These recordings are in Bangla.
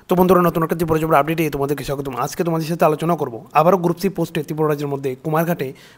তো বন্ধুরা, নতুন একটা ত্রিপুরা জবের আপডেটে তোমাদেরকে স্বাগতম। আজকে তোমাদের সাথে আলোচনা করব আবারও গ্রুপ সি পোস্টে ত্রিপুরা রাজ্যের মধ্যে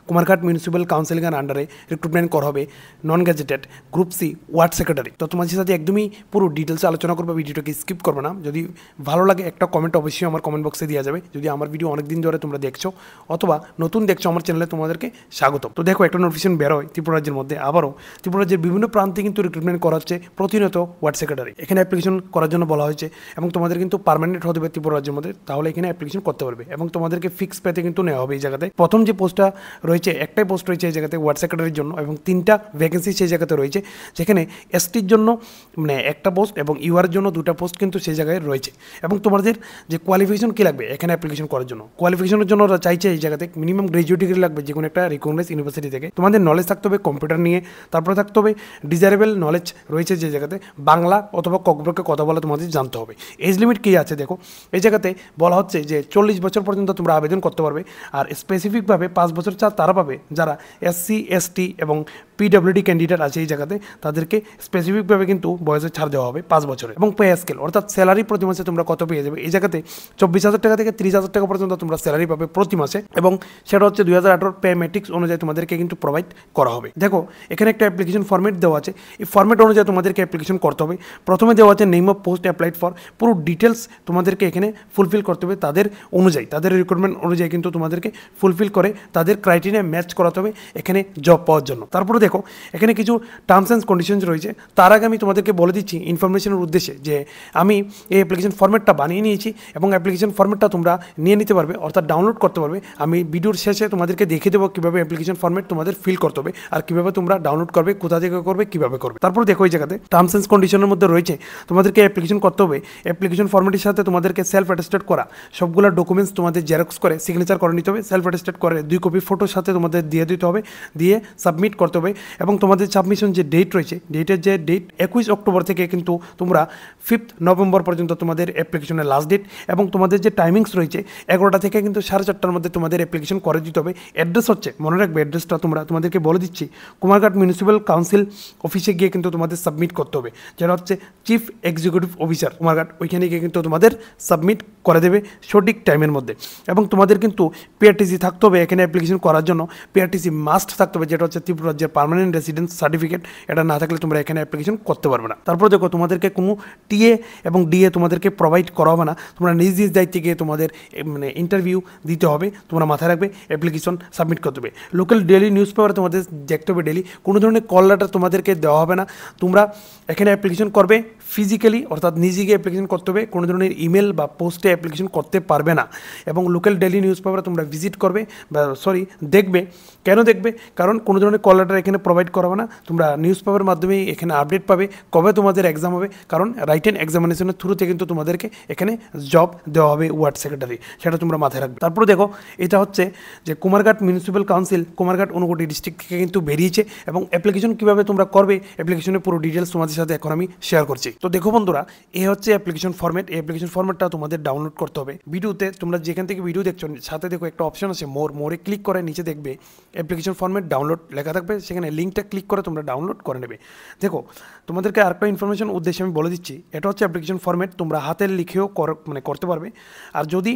কুমারঘাট মিউনিসিপ্যাল কাউন্সিলের আন্ডারে রিক্রুটমেন্ট করা হবে non gazetted group C ward secretary. তো তোমাদের সাথে একদমই পুরো ডিটেলসে আলোচনা করবো, ভিডিওটাকে স্কিপ করবে না। যদি ভালো লাগে একটা কমেন্ট অবশ্যই আমার কমেন্ট বক্সে দেওয়া যাবে। যদি আমার ভিডিও অনেকদিন ধরে তোমরা দেখছো অথবা নতুন দেখছো আমার চ্যানেলে, তোমাদেরকে স্বাগতম। তো দেখো, একটা নোটিফিকেশন বেরোয় ত্রিপুরা রাজ্যের মধ্যে আবারও ত্রিপুরা রাজ্যের বিভিন্ন প্রান্তে কিন্তু রিক্রুটমেন্ট করা হচ্ছে প্রতিনিয়ত ওয়ার্ড সেক্রেটারি। এখানে অ্যাপ্লিকেশন করার জন্য বলা হয়েছে এবং তোমাদের কিন্তু পার্মানেন্ট হতে হবে ত্রিপুরা রাজ্যের মধ্যে, তাহলে এখানে অ্যাপ্লিকেশন করতে পারবে এবং তোমাদেরকে ফিক্স পেতে কিন্তু নেওয়া হবে। এই জায়গাতে প্রথম যে পোস্টটা রয়েছে, একটাই পোস্ট রয়েছে এই জায়গাতে ওয়ার্ড সেক্রেটারির জন্য এবং 3টা ভ্যাকেন্সি সেই জায়গাতে রয়েছে, যেখানে এসটির জন্য মানে একটা পোস্ট এবং ইউআর জন্য 2টা পোস্ট কিন্তু সেই জায়গায় রয়েছে। এবং তোমাদের যে কোয়ালিফিকেশন কী লাগবে এখানে অ্যাপ্লিকেশন করার জন্য, কোয়ালিফিকেশনের জন্য ওরা চাইছে এই জায়গাতে মিনিমাম গ্রাজুয়েট ডিগ্রি লাগবে যে কোনো একটা রিকগনাইজ ইউনিভার্সিটি থেকে। তোমাদের নলেজ থাকতে হবে কম্পিউটার নিয়ে, তারপরে থাকতে হবে ডিজারেবল নলেজ রয়েছে যে জায়গাতে বাংলা অথবা ককবরকে কথা বলা তোমাদের জানতে হবে। এজ লিমিট কী আছে দেখো, এই জায়গাতে বলা হচ্ছে যে 40 বছর পর্যন্ত তোমরা আবেদন করতে পারবে। আর স্পেসিফিকভাবে 5 বছর তারা পাবে যারা এসসি এসটি এবং পিডব্লিউডি ক্যান্ডিডেট আছে এই জায়গাতে, তাদেরকে স্পেসিফিকভাবে কিন্তু বয়সে ছাড় দেওয়া হবে 5 বছরে। এবং পে স্কেল অর্থাৎ স্যালারি প্রতি মাসে তোমরা কত পেয়ে যাবে, এই জায়গাতে 24,000 টাকা থেকে 30,000 টাকা পর্যন্ত তোমরা স্যালারি পাবে প্রতি মাসে, এবং সেটা হচ্ছে 2018 পে ম্যাট্রিক্স অনুযায়ী তোমাদেরকে কিন্তু প্রোভাইড করা হবে। দেখো, এখানে একটা অ্যাপ্লিকেশন ফর্মেট দেওয়া আছে, এই ফর্মেট অনুযায়ী তোমাদেরকে অ্যাপ্লিকেশন করতে হবে। প্রথমে দেওয়া আছে name of post applied for, পুরো ডিটেলস তোমাদেরকে এখানে ফুলফিল করতে হবে তাদের অনুযায়ী, তাদের রিক্রুটমেন্ট অনুযায়ী কিন্তু তোমাদেরকে ফুলফিল করে তাদের ক্রাইটেরিয়া ম্যাচ করাতে হবে এখানে জব পাওয়ার জন্য। তারপরে দেখো, এখানে কিছু টার্মস অ্যান্ড কন্ডিশনস রয়েছে। তার আগে আমি তোমাদেরকে বলে দিচ্ছি ইনফরমেশনের উদ্দেশ্যে যে আমি এই অ্যাপ্লিকেশন ফর্মেটটা বানিয়ে নিয়েছি এবং অ্যাপ্লিকেশন ফর্মেটটা তোমরা নিয়ে নিতে পারবে, অর্থাৎ ডাউনলোড করতে পারবে। আমি ভিডিওর শেষে তোমাদেরকে দেখিয়ে দেবো কীভাবে অ্যাপ্লিকেশন ফর্মেট তোমাদের ফিল করতে হবে আর কীভাবে তোমরা ডাউনলোড করবে, কোথা থেকে করবে, কীভাবে করবে। তারপর দেখো, এই জায়গাতে টার্মস অ্যান্ড কন্ডিশনের মধ্যে রয়েছে তোমাদেরকে অ্যাপ্লিকেশন করতে হবে। অ্যাপ্লিকেশন ফর্মেটের সাথে তোমাদেরকে সেলফ অ্যাটেস্টেড করা সবগুলো ডকুমেন্টস তোমাদের জেরক্স করে সিগনেচার করে নিতে হবে। সেলফ অ্যাটেস্টেড করে 2 কপি ফটোর সাথে তোমাদের দিয়ে দিতে হবে, দিয়ে সাবমিট করতে হবে। এবং তোমাদের সাবমিশন যে ডেট রয়েছে, ডেটের যে ডেট 21 অক্টোবর থেকে কিন্তু তোমরা 5 নভেম্বর পর্যন্ত তোমাদের অ্যাপ্লিকেশনের লাস্ট ডেট। এবং তোমাদের যে টাইমিংস রয়েছে 11টা থেকে কিন্তু 4:30টার মধ্যে তোমাদের অ্যাপ্লিকেশন করে দিতে হবে। অ্যাড্রেস হচ্ছে, মনে রাখবে অ্যাড্রেসটা তোমাদেরকে বলে দিচ্ছি, কুমারঘাট মিউনিসিপ্যাল কাউন্সিল অফিসে গিয়ে কিন্তু তোমাদের সাবমিট করতে হবে, যেটা হচ্ছে চিফ এক্সিকিউটিভ অফিসার কুমারঘাট, ওইখানে গিয়ে কিন্তু তোমাদের সাবমিট করে দেবে সঠিক টাইমের মধ্যে। এবং তোমাদের কিন্তু পিআরটিসি থাকতে হবে এখানে অ্যাপ্লিকেশন করার জন্য, পিআরটিসি মাস্ট থাকতে হবে, যেটা হচ্ছে ত্রিপুরা রাজ্যের পার্মানেন্ট রেসিডেন্স সার্টিফিকেট। এটা না থাকলে তোমরা এখানে অ্যাপ্লিকেশন করতে পারবে না। তারপর দেখো, তোমাদেরকে কোনো টিএ এবং ডিএ তোমাদেরকে প্রোভাইড করা হবে না, তোমরা নিজ নিজ দায়িত্বে গিয়ে তোমাদের মানে ইন্টারভিউ দিতে হবে। তোমরা মাথায় রাখবে অ্যাপ্লিকেশন সাবমিট করতে হবে। লোকাল ডেলি নিউজ পেপার তোমাদের দেখতে হবে ডেলি, কোনো ধরনের কল লেটার তোমাদেরকে দেওয়া হবে না। তোমরা এখানে অ্যাপ্লিকেশন করবে ফিজিক্যালি, অর্থাৎ নিজে গিয়ে অ্যাপ্লিকেশন করতে হবে, কোনো ধরনের ইমেল বা পোস্টে অ্যাপ্লিকেশন করতে পারবে না। এবং লোকাল ডেলি নিউজ পেপার তোমরা ভিজিট করবে বা দেখবে। কেন দেখবে? কারণ কোনো ধরনের কল লেটার এখানে প্রোভাইড করা হবে না, তোমরা নিউজ পেপারের মাধ্যমেই এখানে আপডেট পাবে কবে তোমাদের এক্সাম হবে। কারণ রাইটেন এক্সামিনেশনের থ্রুতে কিন্তু তোমাদেরকে এখানে জব দেওয়া হবে ওয়ার্ড সেক্রেটারি, সেটা তোমরা মাথায় রাখবে। তারপরে দেখো, এটা হচ্ছে যে Kumarghat municipal council Kumarghat Unakoti district থেকে কিন্তু বেরিয়েছে এবং অ্যাপ্লিকেশন কীভাবে তোমরা করবে অ্যাপ্লিকেশনের পুরো ডিটেলস তোমাদের সাথে এখন আমি শেয়ার করছি। তো দেখো বন্ধুরা, এ হচ্ছে অ্যাপ্লিকেশন ফর্মেট। এই অ্যাপ্লিকেশন ফর্মেটটা তোমাদের ডাউনলোড করতে হবে। ভিডিওতে তোমরা যেখান থেকে ভিডিও দেখছো সাথে দেখো একটা অপশন আছে মোরে ক্লিক করে নিচে দেখবে অ্যাপ্লিকেশন ফর্মেট ডাউনলোড লেখা থাকবে, সেখানে লিঙ্কটা ক্লিক করে তোমরা ডাউনলোড করে নেবে। দেখো, তোমাদেরকে আরেকটা ইনফরমেশন উদ্দেশ্যে আমি বলে দিচ্ছি, এটা হচ্ছে অ্যাপ্লিকেশন ফর্মেট, তোমরা হাতের লিখেও করতে পারবে। আর যদি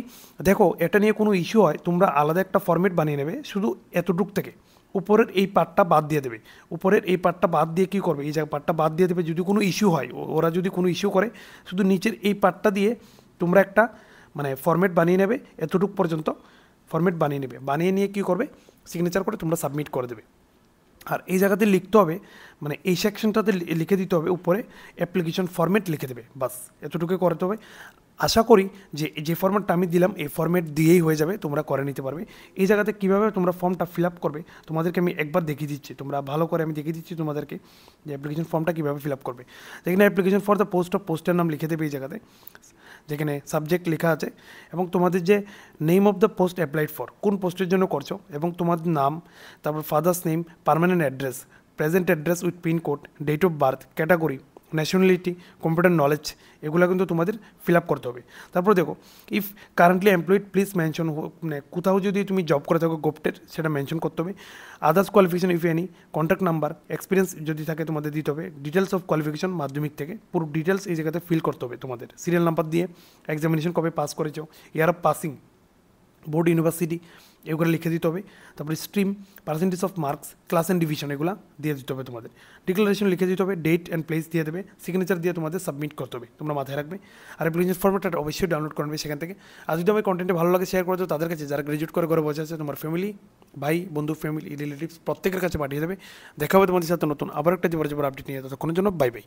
দেখো এটা নিয়ে কোনো ইস্যু হয়, তোমরা আলাদা একটা ফর্মেট বানিয়ে নেবে, শুধু এতটুক থেকে উপরের এই পার্টটা বাদ দিয়ে দেবে। উপরের এই পার্টটা বাদ দিয়ে কী করবে, এই জায়গায় পার্টটা বাদ দিয়ে দেবে। যদি কোনো ইস্যু হয়, ওরা যদি কোনো ইস্যু করে, শুধু নিচের এই পার্টটা দিয়ে তোমরা একটা মানে ফর্মেট বানিয়ে নেবে, এতটুক পর্যন্ত ফর্মেট বানিয়ে নেবে। বানিয়ে নিয়ে কী করবে, সিগনেচার করে তোমরা সাবমিট করে দেবে। আর এই জায়গাতে লিখতে হবে, মানে এই সেকশনটাতে লিখে দিতে হবে উপরে অ্যাপ্লিকেশন ফর্মেট লিখে দেবে, বাস এতটুকু করতে হবে। আশা করি যে ফর্মেটটা আমি দিলাম এই ফর্মেট দিয়েই হয়ে যাবে, তোমরা করে নিতে পারবে। এই জায়গাতে কীভাবে তোমরা ফর্মটা ফিল আপ করবে তোমাদেরকে আমি একবার দেখিয়ে দিচ্ছি, তোমরা ভালো করে আমি দেখিয়ে দিচ্ছি তোমাদেরকে যে অ্যাপ্লিকেশন ফর্মটা কীভাবে ফিল আপ করবে। যেখানে application for the post of পোস্টের নাম লিখে দেবে এই জায়গাতে, যেখানে সাবজেক্ট লেখা আছে এবং তোমাদের যে name of the post applied for, কোন পোস্টের জন্য করছো, এবং তোমাদের নাম, তারপর father's name, permanent address, present address with pincode, date of birth, category, nationality, computer knowledge, এগুলো কিন্তু তোমাদের ফিল আপ করতে হবে। তারপর দেখো, if currently employed please mention, মানে কোথাও যদি তুমি জব করে থাকো গোপ্টের, সেটা মেনশন করতে হবে। Others qualification if any, contact number, experience যদি থাকে তোমাদের দিতে হবে। ডিটেলস অফ কোয়ালিফিকেশন মাধ্যমিক থেকে, পুরো ডিটেলস এই জায়গাতে ফিল করতে হবে তোমাদের। সিরিয়াল নাম্বার দিয়ে, এক্সামিনেশন কবে পাস করেছো, year of passing, board, university, এগুলো লিখে দিতে হবে। তারপরে stream, percentage of marks, class and division, এগুলো দিয়ে দিতে হবে তোমাদের। ডিক্লারেশন লিখে দিতে হবে, ডেট অ্যান্ড প্লেস দিয়ে দেবে, সিগনেচার দিয়ে তোমাদের সাবমিট করতে হবে, তোমরা মাথায় রাখবে। আর অ্যাপ্লিকেশন ফর্মেটটা অবশ্যই ডাউনলোড করবে সেখান থেকে। আর যদি আমার কন্টেন্টে ভালো লাগে শেয়ার করে দাও তাদের কাছে, যারা গ্রাজুয়েট করে ঘরে বসে আছে, তোমার ফ্যামিলি, ভাই বন্ধু, ফ্যামিলি, রিলেটিভস প্রত্যেকের কাছে পাঠিয়ে দেবে। দেখা হবে তোমাদের সাথে নতুন আবার একটা জীবন আপডেট নিয়ে। ততক্ষণের জন্য বাই বাই।